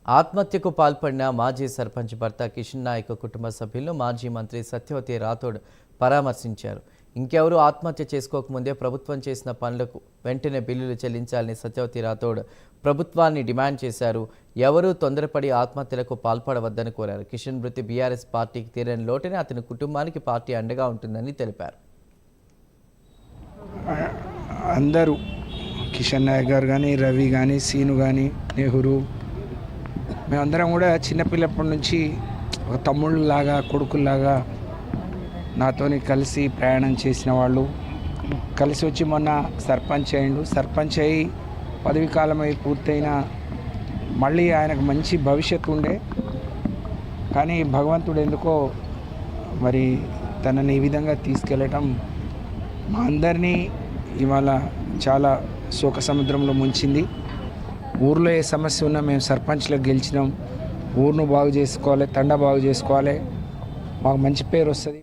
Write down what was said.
ఆత్మహత్యకు పాల్పడిన మాజీ సర్పంచ్ భర్త కిషన్ నాయక్ కుటుంబ సభ్యులను మాజీ మంత్రి సత్యవతి రాథోడ్ పరామర్శించారు. ఇంకెవరూ ఆత్మహత్య చేసుకోకముందే ప్రభుత్వం చేసిన పనులకు వెంటనే బిల్లులు చెల్లించాలని సత్యవతి రాథోడ్ ప్రభుత్వాన్ని డిమాండ్ చేశారు. ఎవరూ తొందరపడి ఆత్మహత్యలకు పాల్పడవద్దని కోరారు. కిషన్ మృతి బీఆర్ఎస్ పార్టీకి తీరని లోటునే అతని కుటుంబానికి పార్టీ అండగా ఉంటుందని తెలిపారు. అందరూ కిషన్ నాయక్ గారు కానీ, రవి కానీ, సీను కానీ, నెహ్రూ, మేమందరం కూడా చిన్నపిల్లప్పటి నుంచి ఒక తమ్ముళ్ళలాగా, కొడుకుల్లాగా నాతోని కలిసి ప్రయాణం చేసిన వాళ్ళు. కలిసి వచ్చి మొన్న సర్పంచ్ అయ్యిండు. సర్పంచ్ అయ్యి పదవి కాలం అయి పూర్తయిన మళ్ళీ ఆయనకు మంచి భవిష్యత్తు ఉండే, కానీ భగవంతుడు ఎందుకో మరి తనని ఈ విధంగా తీసుకెళ్ళటం మా అందరినీ ఇవాళ చాలా శోక సముద్రంలో ముంచింది. ఊర్లో ఏ సమస్య ఉన్నా మేము సర్పంచ్లకు గెలిచినాం. ఊరును బాగు చేసుకోవాలి, తండా బాగు చేసుకోవాలి, మాకు మంచి పేరు వస్తుంది.